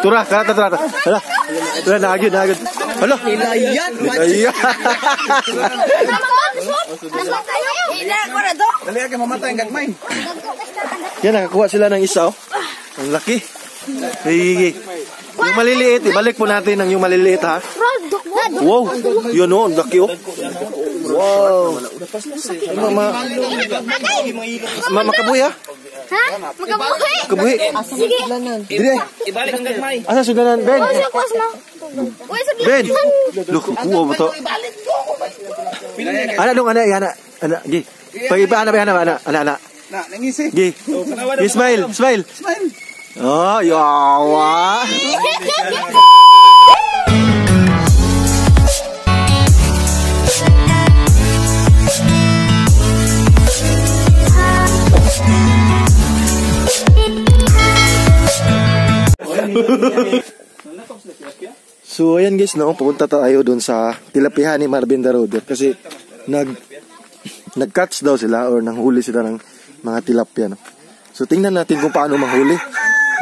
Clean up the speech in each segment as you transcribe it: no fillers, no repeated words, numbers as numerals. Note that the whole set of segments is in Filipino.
Turah, kata. Hala, nagid. Hala. Ilayan. Dali ka mamatay ang gagmay. Yan, nakakuha sila ng isa, oh. Ang laki. Higi. Yung maliliit, ibalik po natin ang yung maliliit, ha? Wow, yun, oh, ang laki, oh. Wow. Makabuhi, ha? Ha? Makabuhi? Makabuhi. Sige. Dire. Ibalik ang gagmay. Asa suganan, Ben? Ben. Look, wow, ito. Ana dong, ana. Gi. Pag-iba, ana. Na, nangisi. Gi. Smile. Oh, yawa. So ayan guys, no, pupunta tayo doon sa tilapihan ni Marvin the Roader kasi nag-catch daw sila or nanghuli sila ng mga tilapia, no? So tingnan natin kung paano mahuli.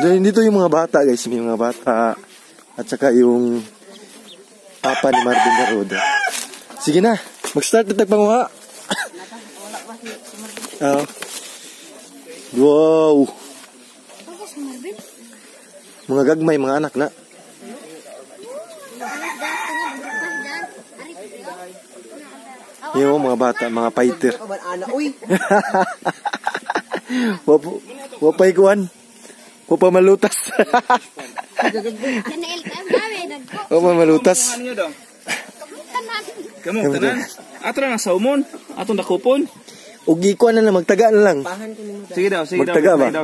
Dito yung mga bata guys, may mga bata at saka yung papa ni Marvin the Roader. Sige na, mag-start na tagpanguha. Wow. Mga gagmay, mga anak na. Yung mga bata, mga fighter. Wapay kuan. Wapay malutas. Wapay malutas. Kamu tanan. Ato na sa umon, atong dakupon. Ugi kuan na magtaga na lang. Sige daw. Magtaga ba?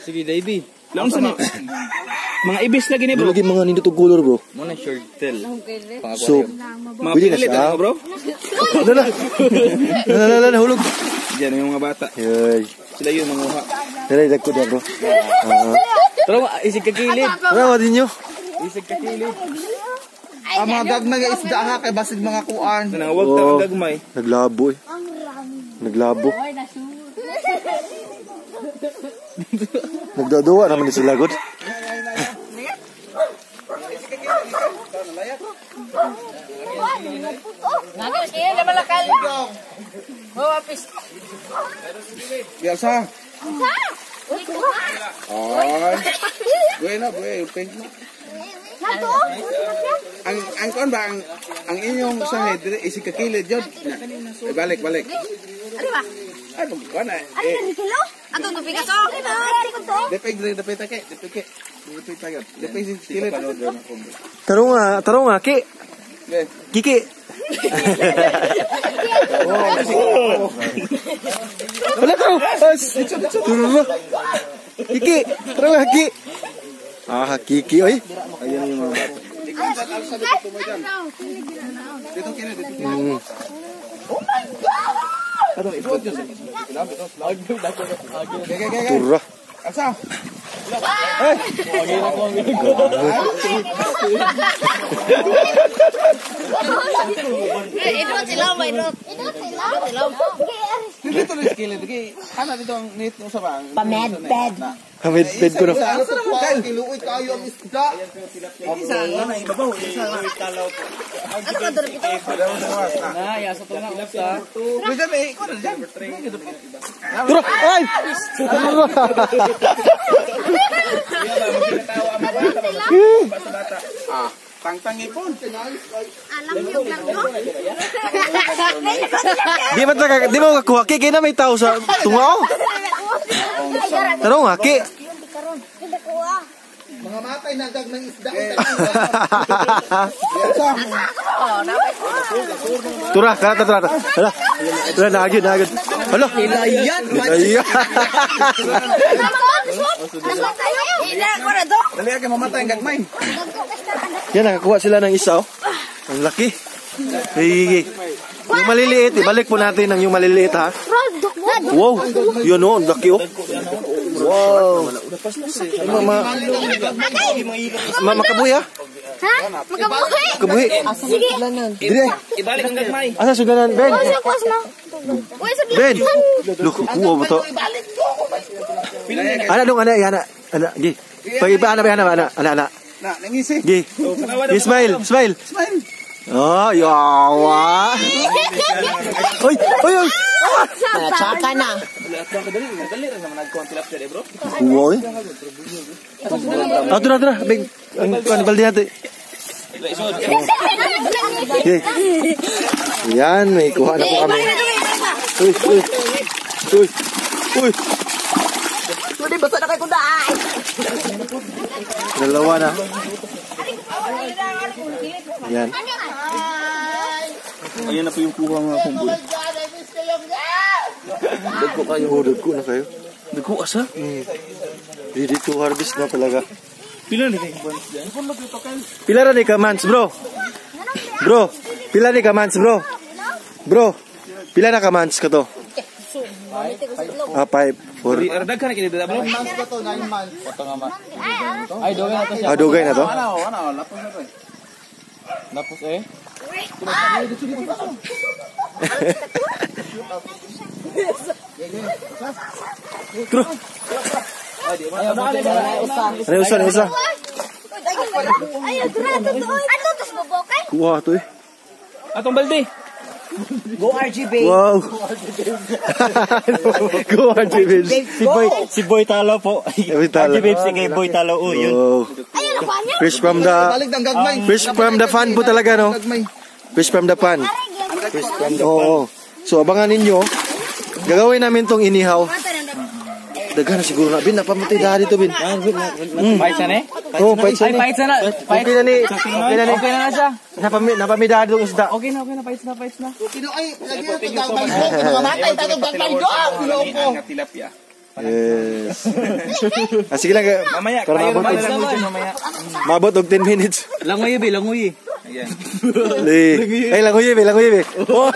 Sige, Davey. Lang sa mga ibis lagi ni bro. Lagi mga nindot og color bro. Mo na short tail. So, mga pwede na pilit siya, bro. Dala, hulog. Diyan yung mga bata. Yay. Sila yun manguha. Dala, dagko diyan bro. Pero isig kakilid. Tara, din nyo. Isig kakilid. Ang mga gagmay nga isda nga kay basig mga kuan. Wag ta ang gagmay. Naglabo eh. Naglabo. Nagdaduwa naman ni sila god. Nagos kaya na malakal. Mawapis. Biasa. Ay. Bueno, thank you. Ang kuan ba ang inyong sahe dire isig kakilid jud. Balik. Ano ba? Ay kuan ay. Ano kilo? Ato to pikas oh. Depeg take. Depeg tayo. Depeg kilid. Taro nga, ki. Kiki. Wala taro. Kiki, taro nga, ki. Kiki, oy. Ayan yung mga bata. Dito kilid. Oh my god. Ato ipot yun. Turra. Asa? Ay. Idot sila. Dito rin kilid. Ano dito ang net mo sa bang? Pamedped. Hamid ko na. Kiluoy kayo ang isda. Isa na ibabaw. Isa na italaw. Ano ka doon ito? Na, yasa to na usa. Pwede ba ikaw na dyan? Turra. Ay. Tangtang ipon. Alam niyo lang no? Di mo kakuha ki kay na may tao sa tungaw. Taro nga ki. Mga matay na gagmay isda. Turah, kata. Hala. Hala, nagid. Hala. Ilayan. Dali ka mamatay ang gagmay. Yan, nakakuha sila ng isa, oh. Ang laki. Higi. Yung maliliit, ibalik po natin ang yung maliliit, ha? Wow, yun, oh, ang laki, oh. Wow. Makabuhi, ha? Ha? Makabuhi? Makabuhi. Sige. Dire. Ibalik ang gagmay. Asa suganan, Ben? Uy, sabi. Ben! Look, kuha mo to. Ana dong, ana. Gi. Pag-iba, ana. Na, nangisi. Gi. Gi, smile. Oh, yawa. Oy. Tsaka na. Dali ra naman nagkuhan tilapia de bro. Kuha, Ito na. Bing, ang balde natin. Okay. Yan, may kuha na po kami. Uy. Hindi, basta na kayo kuda. Dalawa na. Yan. Ayan na po yung kuha nga kumboy. Dagko na kayo. Dagko asa? Ready to harvest na talaga. Pila ni kay buwan diyan? Pila ra ni ka months, bro? Pila ni ka months, bro? Pila na ka months ka to? 5, 4. Ardag ka na kini bro. 9 months pa to, 9 months. Ay dogay na to siya. Dugay na to? Ano, lapos na to eh. Lapos eh. Bro. Ano isa? Ay, grabe to. Ano to sa bokay? Kuha to eh. Atong balde. Go RGB. Wow. Go RGB. Si Boy Talo po. Boy Talo. RGB si kay Boy Talo. Oh, yun. Wow. Ay, ano pa niya? Fish from the fan po talaga, no? Fish from the pan. Oo. So, abangan ninyo. Gagawin namin tong inihaw. Daghan na siguro na. Bin, napamatay dahil dito, Bin. Pahit na eh. Oo, pahit siya. Pahit na. Okay na ni. Okay na siya. Napamidahal itong isda. Okay na, pahit na. Kino ay, lagi na to dagbay ko. Mga matay, dagbay ko. Loko. Tilapia. Yes. Sige lang. Mamaya, Para kayo mabot naman og- mamaya. Mabot og 10 minutes. Langoy be, langoy. Ayan. Ay, langoy, be. Oh.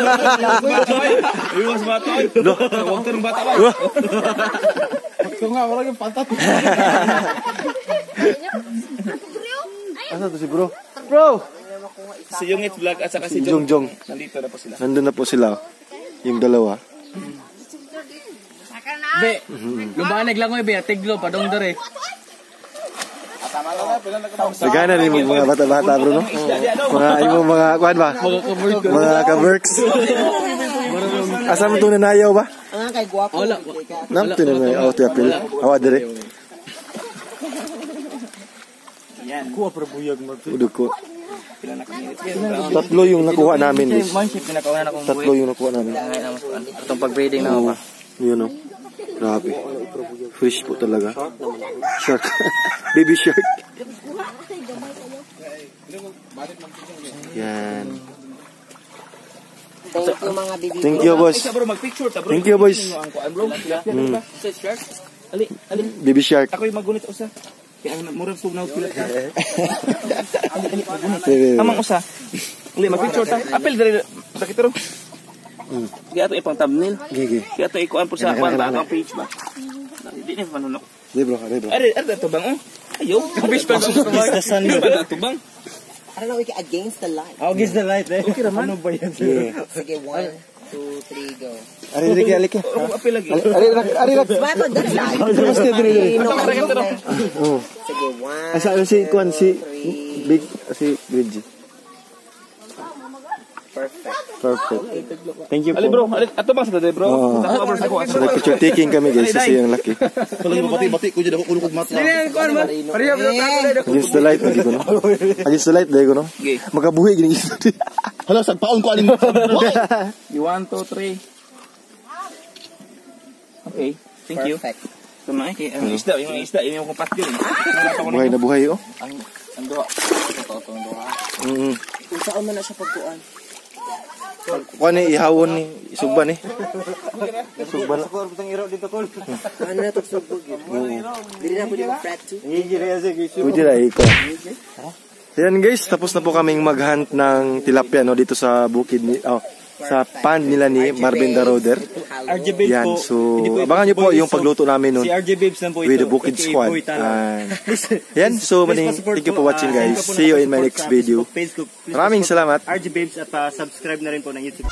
Iwas batoy. Huwag ka ng bata ba? Ito nga, wala yung pantat. Asa to si bro? Bro! Si Yungit Vlog at saka si Si Jongjong. Nandito na po sila. Nandun na po sila. Yung dalawa. Be, lubaan naglangoy be, tiglo, padong dere. Nagana rin mo mga bata-bata, bro, no? Mga kuhan ba? Mga ka-works. Asa mo itong nanayaw ba? Ang kay guwapo. Wala. Nam, tinanayaw. Awa, tiapil. Awa, dire. Kuha para buyag mo. Udog ko. Tatlo yung nakuha namin, guys. Manship pinakauna na kong Tatlo yung nakuha namin. Itong pag-breeding na ako. Yun, no? Grabe. Fish po talaga. Shark. Baby shark. Yan. Thank you mga bibi. Thank you, boss. Bro, mag-picture ta bro. Thank you, boys. Ang kuan bro. Sa shark. Ali. Baby shark. Ako yung magunit usa. Kaya murag sug na ulit. Sige. Amang usa. Ali mag-picture ta. Apil diri sakit ro. Kaya ato ipang thumbnail. Gigi. Kaya ato ikuan po sa kuan ba ang page ba. Di na manunok. Di, bro. Di, bro. Are to bang oh. Ayo, fish pa sa to bang. I don't know, we can against the light. Oh, against the light eh. Okay naman. Ano ba yan? Yeah. Sige, 1, 2, 3, go. Ari, Riki. Apil lagi. Ari, Bato, the light. Basta, dire. Oh. Sige, 1. Asa si Kwan, si Big, si Bridgie. Perfect. Thank you Ali po. bro, ato bang sa dade bro? Oo. Ako bro sa kuan. So, nag-picture taking kami, guys. Kasi yung laki. Kalau bati-bati ko dyan ako kulukog mata. Kuan man. Pariya bro ta. Against the light, hindi ko, no? Against the light, hindi ko, no? Okay. Magabuhi, gini isa. Hala, sagpaon ko alin. You 1 2 3. Okay. Thank you. Perfect. Kumain kay ang isda, yung kumpat yun. Buhay na buhay, oh. Ang duha. Ito duha. Kung saan mo na siya pagkuhan. Kuha ni, ihawon ni, isugban ni. Isugban na. Ano na ito subog yun? Dili na po di mag-frat to. Pwede na, ikaw. So yan guys, tapos na po kaming mag-hunt ng tilapia, no? Dito sa bukid ni, sa pond nila ni Marvin the Roder. RJ Babes Yan, po. so Hindi po ito abangan nyo po Boy yung Iso. pagluto namin nun Si RJ Babes lang po ito. with the Bukid aka Squad. Boy Talo. Yan, so maning, thank you for watching guys. See you in my next video. Facebook. Maraming salamat. RJ Babes at subscribe na rin po ng YouTube.